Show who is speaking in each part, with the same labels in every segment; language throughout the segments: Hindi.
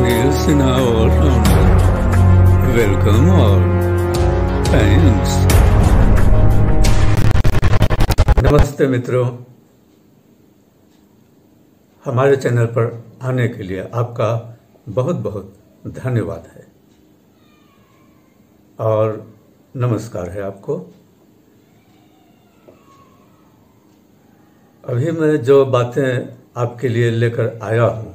Speaker 1: Sunil Sinha all-rounder. Welcome all. Thanks. नमस्ते मित्रों, हमारे चैनल पर आने के लिए आपका बहुत बहुत धन्यवाद है और नमस्कार है आपको। अभी मैं जो बातें आपके लिए लेकर आया हूँ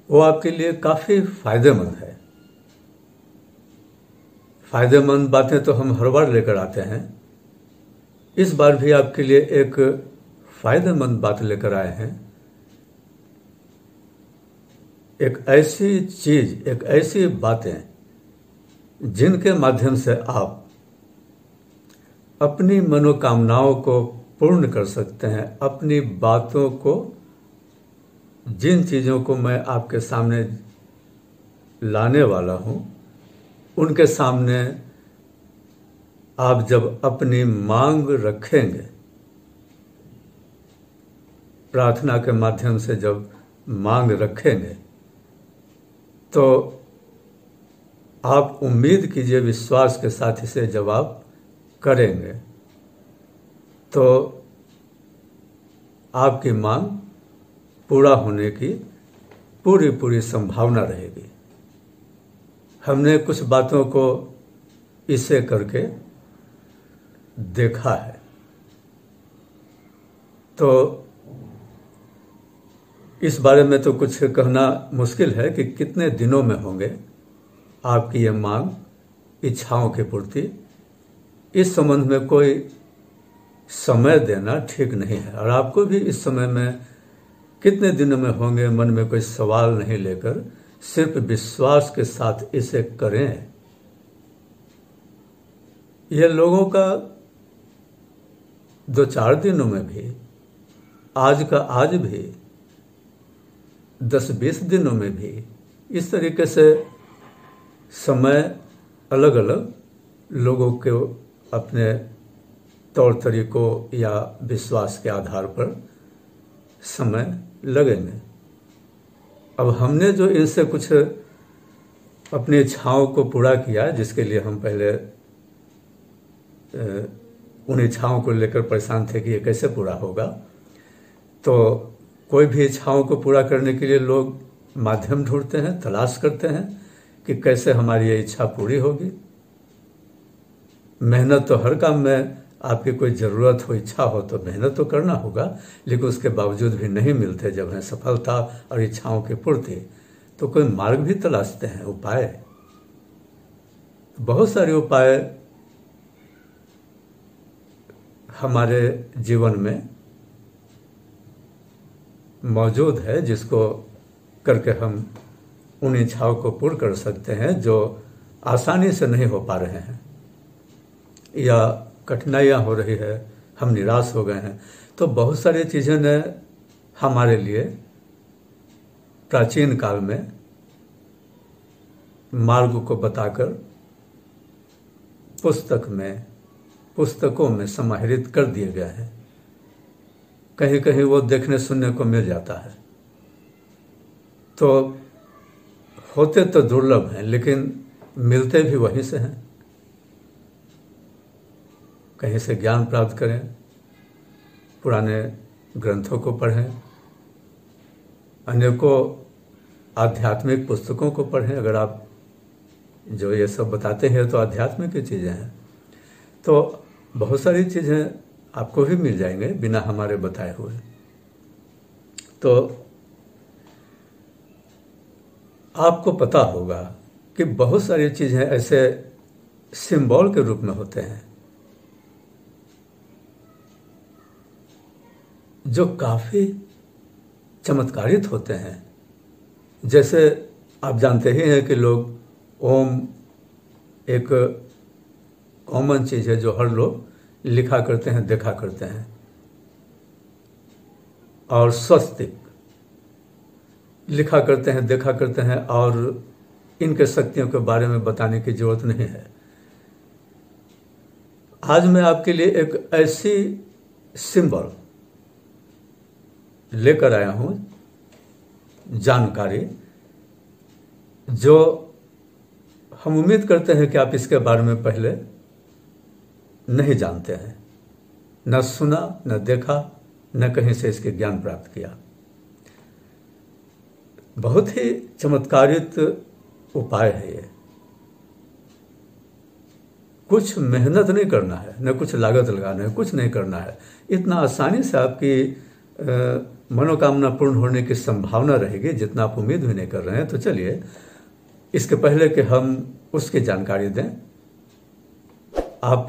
Speaker 1: वो आपके लिए काफ़ी फायदेमंद है। फायदेमंद बातें तो हम हर बार लेकर आते हैं, इस बार भी आपके लिए एक फायदेमंद बात लेकर आए हैं। एक ऐसी चीज, एक ऐसी बातें जिनके माध्यम से आप अपनी मनोकामनाओं को पूर्ण कर सकते हैं। अपनी बातों को, जिन चीज़ों को मैं आपके सामने लाने वाला हूँ, उनके सामने आप जब अपनी मांग रखेंगे, प्रार्थना के माध्यम से जब मांग रखेंगे, तो आप उम्मीद कीजिए, विश्वास के साथ इसे जब आप करेंगे तो आपकी मांग पूरा होने की पूरी संभावना रहेगी। हमने कुछ बातों को इसे करके देखा है, तो इस बारे में तो कुछ कहना मुश्किल है कि कितने दिनों में होंगे आपकी ये मांग, इच्छाओं की पूर्ति। इस संबंध में कोई समय देना ठीक नहीं है और आपको भी इस समय में कितने दिनों में होंगे, मन में कोई सवाल नहीं लेकर सिर्फ विश्वास के साथ इसे करें। यह लोगों का 2-4 दिनों में भी, आज का आज भी, 10-20 दिनों में भी, इस तरीके से समय अलग अलग लोगों के अपने तौर तरीकों या विश्वास के आधार पर समय लगेंगे। अब हमने जो इनसे कुछ अपनी इच्छाओं को पूरा किया, जिसके लिए हम पहले उन इच्छाओं को लेकर परेशान थे कि ये कैसे पूरा होगा, तो कोई भी इच्छाओं को पूरा करने के लिए लोग माध्यम ढूंढते हैं, तलाश करते हैं कि कैसे हमारी ये इच्छा पूरी होगी। मेहनत तो हर काम में, आपकी कोई ज़रूरत हो, इच्छा हो तो मेहनत तो करना होगा, लेकिन उसके बावजूद भी नहीं मिलते जब है सफलता और इच्छाओं की पूर्ति, तो कोई मार्ग भी तलाशते हैं, उपाय। बहुत सारे उपाय हमारे जीवन में मौजूद है, जिसको करके हम उन इच्छाओं को पूर्ण कर सकते हैं जो आसानी से नहीं हो पा रहे हैं या कठिनाइयाँ हो रही है, हम निराश हो गए हैं। तो बहुत सारी चीज़ें ने हमारे लिए प्राचीन काल में मार्ग को बताकर पुस्तकों में समाहित कर दिए गए हैं। कहीं कहीं वो देखने सुनने को मिल जाता है, तो होते तो दुर्लभ हैं, लेकिन मिलते भी वहीं से हैं। कहीं से ज्ञान प्राप्त करें, पुराने ग्रंथों को पढ़ें, अनेकों आध्यात्मिक पुस्तकों को पढ़ें। अगर आप जो ये सब बताते हैं तो आध्यात्मिक की चीज़ें हैं, तो बहुत सारी चीज़ें आपको भी मिल जाएंगे बिना हमारे बताए हुए। तो आपको पता होगा कि बहुत सारी चीज़ें ऐसे सिंबल के रूप में होते हैं जो काफ़ी चमत्कारित होते हैं। जैसे आप जानते ही हैं कि लोग ओम एक कॉमन चीज़ है जो हर लोग लिखा करते हैं, देखा करते हैं, और स्वस्तिक लिखा करते हैं, देखा करते हैं, और इनके शक्तियों के बारे में बताने की जरूरत नहीं है। आज मैं आपके लिए एक ऐसी सिंबल लेकर आया हूं जानकारी जो हम उम्मीद करते हैं कि आप इसके बारे में पहले नहीं जानते हैं, न सुना, न देखा, न कहीं से इसके ज्ञान प्राप्त किया। बहुत ही चमत्कारित उपाय है ये। कुछ मेहनत नहीं करना है, न कुछ लागत लगाना है, कुछ नहीं करना है। इतना आसानी से आपकी मनोकामना पूर्ण होने की संभावना रहेगी जितना आप उम्मीद भी नहीं कर रहे हैं। तो चलिए, इसके पहले कि हम उसकी जानकारी दें, आप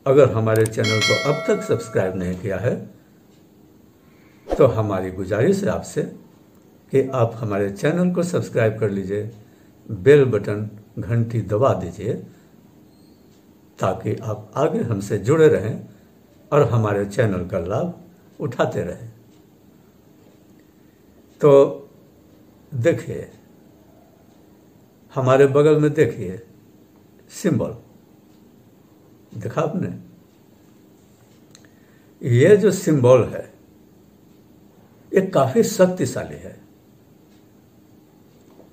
Speaker 1: अगर हमारे चैनल को अब तक सब्सक्राइब नहीं किया है तो हमारी गुजारिश है आपसे कि आप हमारे चैनल को सब्सक्राइब कर लीजिए, बेल बटन घंटी दबा दीजिए, ताकि आप आगे हमसे जुड़े रहें और हमारे चैनल का लाभ उठाते रहें। तो देखिए, हमारे बगल में देखिए सिंबल देखा आपने। ये जो सिंबल है ये काफी शक्तिशाली है।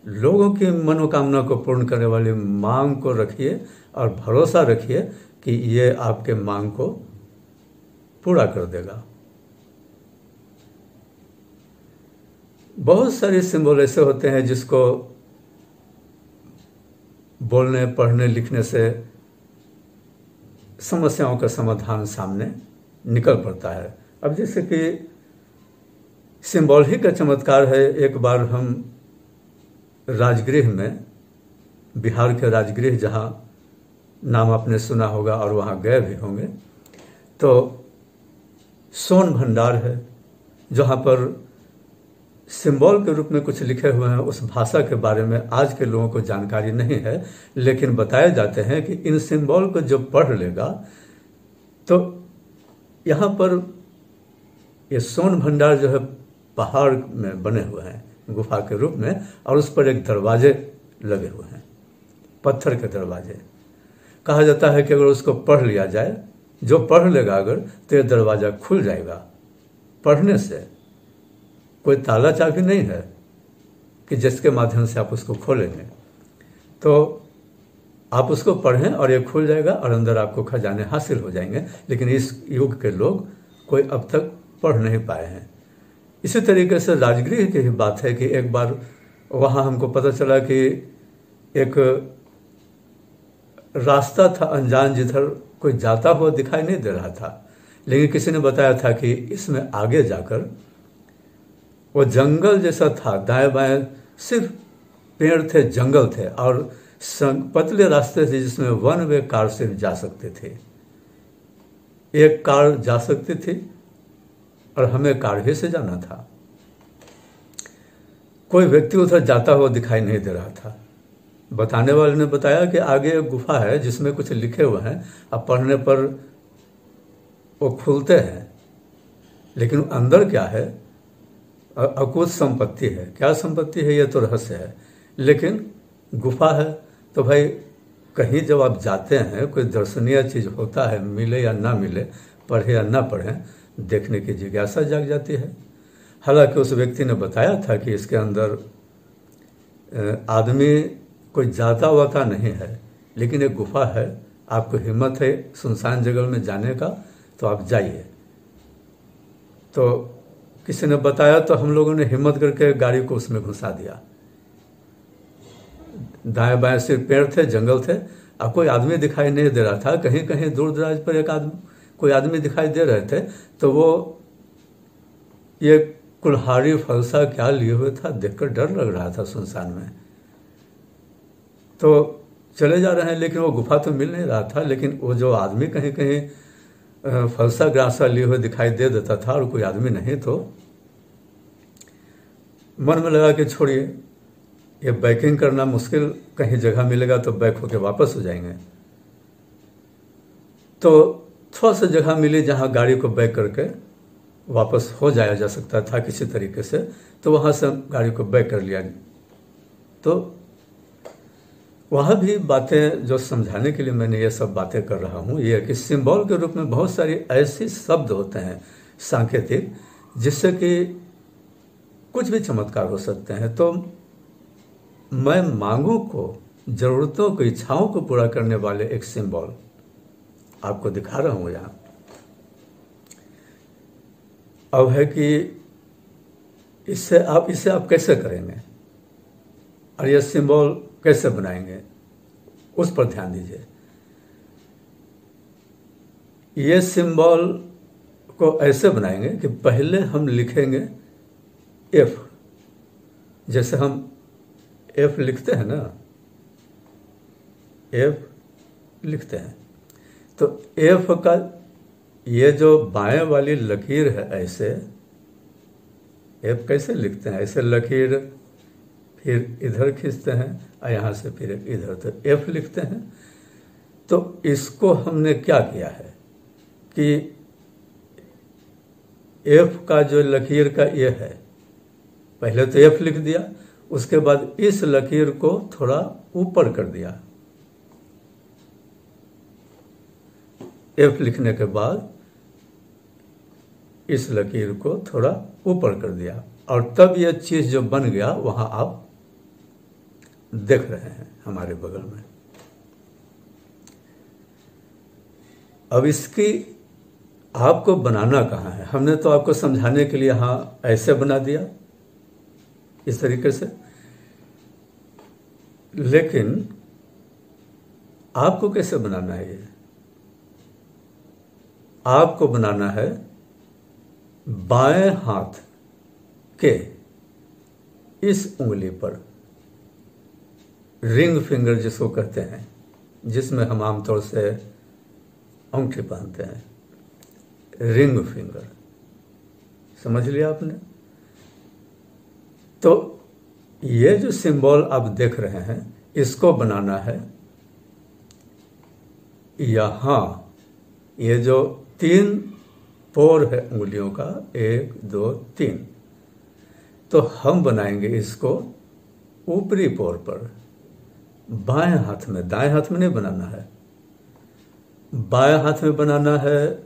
Speaker 1: लोगों की मनोकामना को पूर्ण करने वाली मांग को रखिए और भरोसा रखिए कि ये आपके मांग को पूरा कर देगा। बहुत सारे सिंबल ऐसे होते हैं जिसको बोलने, पढ़ने, लिखने से समस्याओं का समाधान सामने निकल पड़ता है। अब जैसे कि सिंबल ही का चमत्कार है। एक बार हम राजगृह में, बिहार के राजगृह, जहाँ नाम आपने सुना होगा और वहाँ गए भी होंगे, तो सोन भंडार है जहाँ पर सिंबल के रूप में कुछ लिखे हुए हैं। उस भाषा के बारे में आज के लोगों को जानकारी नहीं है, लेकिन बताए जाते हैं कि इन सिंबल को जो पढ़ लेगा तो यहाँ पर ये सोन भंडार जो है पहाड़ में बने हुए हैं, गुफा के रूप में, और उस पर एक दरवाजे लगे हुए हैं, पत्थर के दरवाजे। कहा जाता है कि अगर उसको पढ़ लिया जाए, जो पढ़ लेगा अगर, तो ये दरवाजा खुल जाएगा। पढ़ने से कोई ताला चाबी नहीं है कि जिसके माध्यम से आप उसको खोलेंगे। तो आप उसको पढ़ें और ये खुल जाएगा और अंदर आपको खजाने हासिल हो जाएंगे। लेकिन इस युग के लोग कोई अब तक पढ़ नहीं पाए हैं। इसी तरीके से राजगृह की ही बात है कि एक बार वहाँ हमको पता चला कि एक रास्ता था अनजान, जिधर कोई जाता हुआ दिखाई नहीं दे रहा था, लेकिन किसी ने बताया था कि इसमें आगे जाकर वो जंगल जैसा था, दाएं बाएं सिर्फ पेड़ थे, जंगल थे और पतले रास्ते थे जिसमें वन वे कार सिर्फ जा सकते थे। एक कार जा सकती थी और हमें कार ही से जाना था। कोई व्यक्ति उधर जाता हुआ दिखाई नहीं दे रहा था। बताने वाले ने बताया कि आगे एक गुफा है जिसमें कुछ लिखे हुए हैं, अब पढ़ने पर वो खुलते हैं, लेकिन अंदर क्या है, अकुत संपत्ति है। क्या संपत्ति है ये तो रहस्य है, लेकिन गुफा है। तो भाई कहीं जब आप जाते हैं, कोई दर्शनीय चीज होता है, मिले या ना मिले, पढ़े या ना पढ़े, देखने की जिज्ञासा जाग जाती है। हालांकि उस व्यक्ति ने बताया था कि इसके अंदर आदमी कोई जाता वाता नहीं है, लेकिन एक गुफा है, आपको हिम्मत है सुनसान जगह में जाने का तो आप जाइए। तो किसी ने बताया तो हम लोगों ने हिम्मत करके गाड़ी को उसमें घुसा दिया। दाएं बाएं सिर्फ पेड़ थे, जंगल थे, अब कोई आदमी दिखाई नहीं दे रहा था। कहीं कहीं दूर दराज पर कोई आदमी दिखाई दे रहे थे, तो वो ये कुल्हाड़ी फलसा क्या लिए हुए था, देखकर डर लग रहा था सुनसान में। तो चले जा रहे हैं, लेकिन वो गुफा तो मिल नहीं रहा था। लेकिन वो जो आदमी कहीं कहीं फलसा ग्रासा लिए हुए दिखाई दे देता था और कोई आदमी नहीं, तो मन में लगा कि छोड़िए, ये बैकिंग करना मुश्किल, कहीं जगह मिलेगा तो बैक होके वापस हो जाएंगे। तो थोड़ा सा जगह मिली जहां गाड़ी को बैक करके वापस हो जाया जा सकता था किसी तरीके से, तो वहां से गाड़ी को बैक कर लिया। तो वहाँ भी बातें जो समझाने के लिए मैंने ये सब बातें कर रहा हूँ, ये है कि सिंबल के रूप में बहुत सारी ऐसे शब्द होते हैं सांकेतिक, जिससे कि कुछ भी चमत्कार हो सकते हैं। तो मैं मांगों को, जरूरतों को, इच्छाओं को पूरा करने वाले एक सिंबल आपको दिखा रहा हूं यहां। अब है कि इसे आप कैसे करेंगे और यह सिंबल कैसे बनाएंगे, उस पर ध्यान दीजिए। ये सिंबल को ऐसे बनाएंगे कि पहले हम लिखेंगे एफ, जैसे हम एफ लिखते हैं ना, एफ लिखते हैं, तो एफ का ये जो बाएं वाली लकीर है, ऐसे एफ कैसे लिखते हैं, ऐसे लकीर फिर इधर खींचते हैं और यहां से फिर इधर, तो एफ लिखते हैं। तो इसको हमने क्या किया है कि एफ का जो लकीर का ये है, पहले तो एफ लिख दिया, उसके बाद इस लकीर को थोड़ा ऊपर कर दिया। एफ लिखने के बाद इस लकीर को थोड़ा ऊपर कर दिया, और तब यह चीज जो बन गया वहां आप देख रहे हैं हमारे बगल में। अब इसकी आपको बनाना कहाँ है, हमने तो आपको समझाने के लिए यहां ऐसे बना दिया इस तरीके से, लेकिन आपको कैसे बनाना है, ये आपको बनाना है बाएं हाथ के इस उंगली पर, रिंग फिंगर जिसको कहते हैं, जिसमें हम आमतौर से अंगूठी पहनते हैं, रिंग फिंगर, समझ लिया आपने। तो ये जो सिंबल आप देख रहे हैं, इसको बनाना है यहां, ये जो 3 पोर है उंगलियों का, 1 2 3, तो हम बनाएंगे इसको ऊपरी पोर पर, बाएं हाथ में, दाएं हाथ में नहीं बनाना है, बाएं हाथ में बनाना है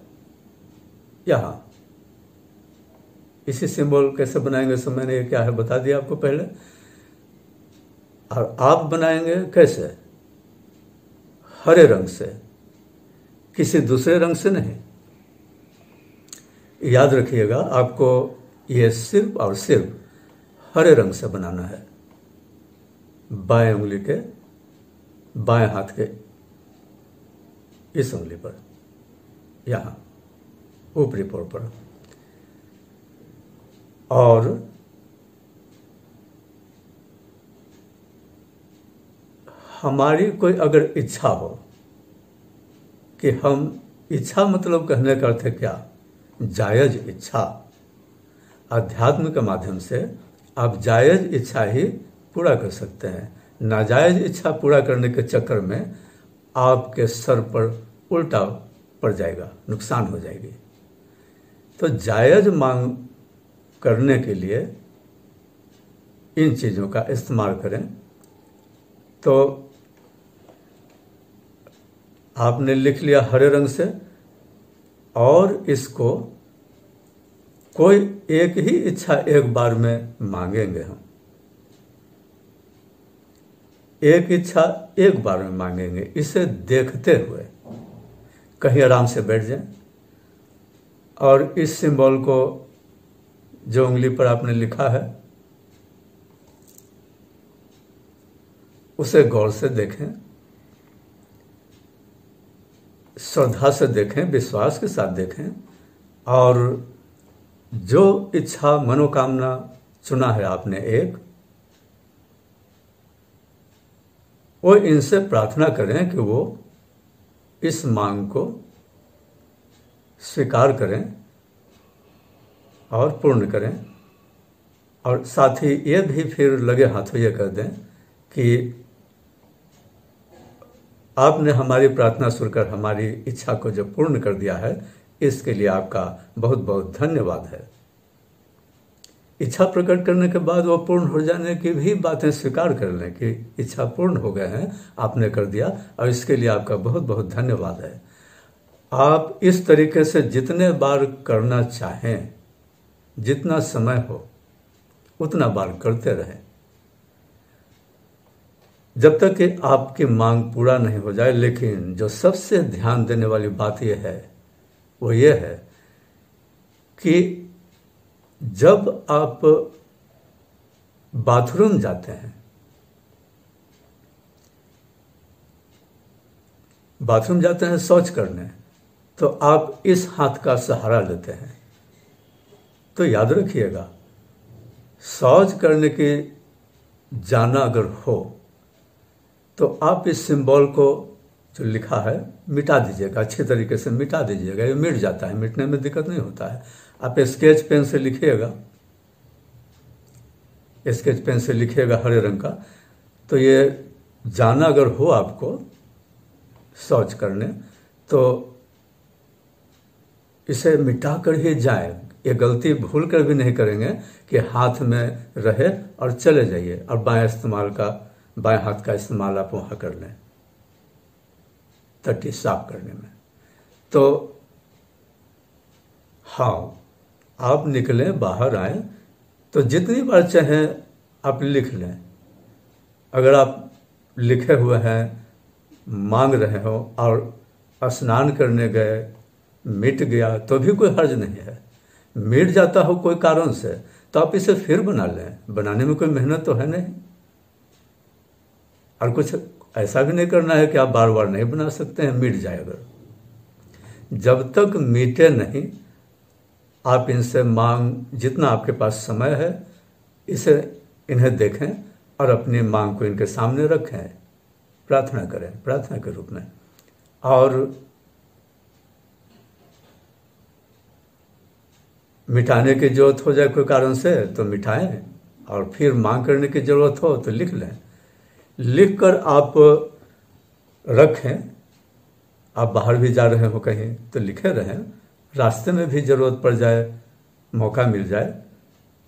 Speaker 1: यहां। इसी सिंबल कैसे बनाएंगे, सो मैंने ये क्या है बता दिया आपको पहले। और आप बनाएंगे कैसे, हरे रंग से, किसी दूसरे रंग से नहीं। याद रखिएगा, आपको ये सिर्फ और सिर्फ हरे रंग से बनाना है, बाएं उंगली के, बाएं हाथ के इस उंगली पर, यहां ऊपरी पोर पर। और हमारी कोई अगर इच्छा हो कि हम, इच्छा मतलब कहने का अर्थ है क्या, जायज इच्छा, अध्यात्म के माध्यम से आप जायज इच्छा ही पूरा कर सकते हैं। नाजायज इच्छा पूरा करने के चक्कर में आपके सर पर उल्टा पड़ जाएगा, नुकसान हो जाएगी। तो जायज मांग करने के लिए इन चीजों का इस्तेमाल करें। तो आपने लिख लिया हरे रंग से, और इसको कोई एक ही इच्छा एक बार में मांगेंगे हम, एक इच्छा एक बार में मांगेंगे। इसे देखते हुए कहीं आराम से बैठ जाएं और इस सिंबल को जो उंगली पर आपने लिखा है उसे गौर से देखें, श्रद्धा से देखें, विश्वास के साथ देखें, और जो इच्छा मनोकामना चुना है आपने एक, वो इनसे प्रार्थना करें कि वो इस मांग को स्वीकार करें और पूर्ण करें। और साथ ही ये भी फिर लगे हाथों ये कर दें कि आपने हमारी प्रार्थना सुनकर हमारी इच्छा को जो पूर्ण कर दिया है, इसके लिए आपका बहुत बहुत धन्यवाद है। इच्छा प्रकट करने के बाद वो पूर्ण हो जाने की भी बातें स्वीकार कर लें कि इच्छा पूर्ण हो गए हैं, आपने कर दिया, और इसके लिए आपका बहुत बहुत धन्यवाद है। आप इस तरीके से जितने बार करना चाहें, जितना समय हो उतना बार करते रहें जब तक कि आपकी मांग पूरा नहीं हो जाए। लेकिन जो सबसे ध्यान देने वाली बात यह है, वो ये है कि जब आप बाथरूम जाते हैं, शौच करने, तो आप इस हाथ का सहारा लेते हैं। तो याद रखिएगा, शौच करने की जाना अगर हो तो आप इस सिंबल को जो लिखा है मिटा दीजिएगा, अच्छे तरीके से मिटा दीजिएगा। ये मिट जाता है, मिटने में दिक्कत नहीं होता है। आप स्केच पेन से लिखिएगा, स्केच पेन से लिखिएगा हरे रंग का। तो ये जाना अगर हो आपको शौच करने, तो इसे मिटा कर ही जाए। ये गलती भूल कर भी नहीं करेंगे कि हाथ में रहे और चले जाइए और बाएं हाथ का इस्तेमाल आप वहां कर लें टट्टी साफ करने में। तो हाँ, आप निकलें, बाहर आए तो जितनी बार चाहें आप लिख लें। अगर आप लिखे हुए हैं, मांग रहे हो और स्नान करने गए, मिट गया तो भी कोई हर्ज नहीं है। मिट जाता हो कोई कारण से तो आप इसे फिर बना लें, बनाने में कोई मेहनत तो है नहीं। और कुछ ऐसा भी नहीं करना है कि आप बार बार नहीं बना सकते हैं, मिट जाए अगर। जब तक मिटे नहीं, आप इनसे मांग, जितना आपके पास समय है इन्हें देखें और अपनी मांग को इनके सामने रखें, प्रार्थना करें, प्रार्थना के रूप में। और मिटाने की जरूरत हो जाए कोई कारण से तो मिटाएं, और फिर मांग करने की जरूरत हो तो लिख लें। लिख कर आप रखें। आप बाहर भी जा रहे हो कहीं तो लिखे रहें। रास्ते में भी जरूरत पड़ जाए, मौका मिल जाए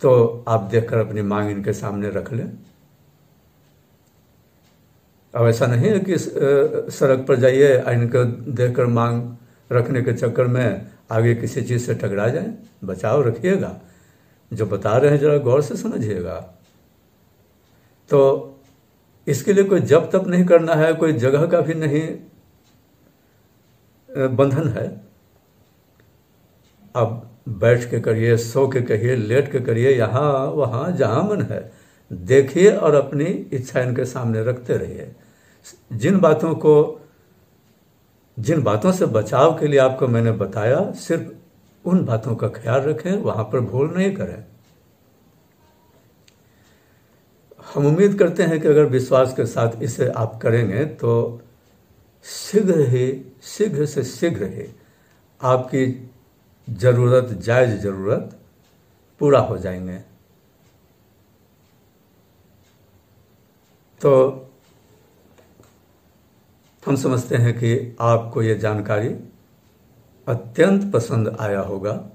Speaker 1: तो आप देखकर अपनी मांग इनके सामने रख लें। अब ऐसा नहीं है कि सड़क पर जाइए और इनको देखकर मांग रखने के चक्कर में आगे किसी चीज़ से टकरा जाए। बचाव रखिएगा, जो बता रहे हैं जरा गौर से समझिएगा। तो इसके लिए कोई जप तप नहीं करना है, कोई जगह का भी नहीं बंधन है। अब बैठ के करिए, सो के करिए, लेट के करिए, यहाँ वहाँ जहाँ मन है देखिए और अपनी इच्छा इनके सामने रखते रहिए। जिन बातों से बचाव के लिए आपको मैंने बताया, सिर्फ उन बातों का ख्याल रखें, वहां पर भूल नहीं करें। हम उम्मीद करते हैं कि अगर विश्वास के साथ इसे आप करेंगे तो शीघ्र से शीघ्र ही आपकी जायज जरूरत पूरा हो जाएंगे। तो हम समझते हैं कि आपको ये जानकारी अत्यंत पसंद आया होगा।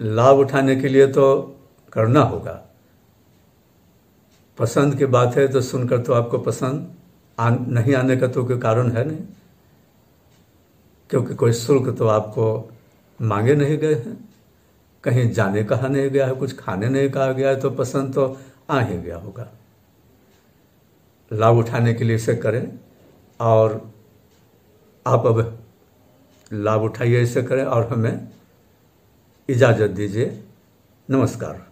Speaker 1: लाभ उठाने के लिए तो करना होगा। पसंद की बात है तो सुनकर तो आपको पसंद नहीं आने का तो कोई कारण है नहीं, क्योंकि कोई शुल्क तो आपको मांगे नहीं गए हैं, कहीं जाने कहा नहीं गया है, कुछ खाने नहीं कहा गया है, तो पसंद तो आ ही गया होगा। लाभ उठाने के लिए इसे करें और आप अब लाभ उठाइए, इसे करें और हमें इजाज़त दीजिए। नमस्कार।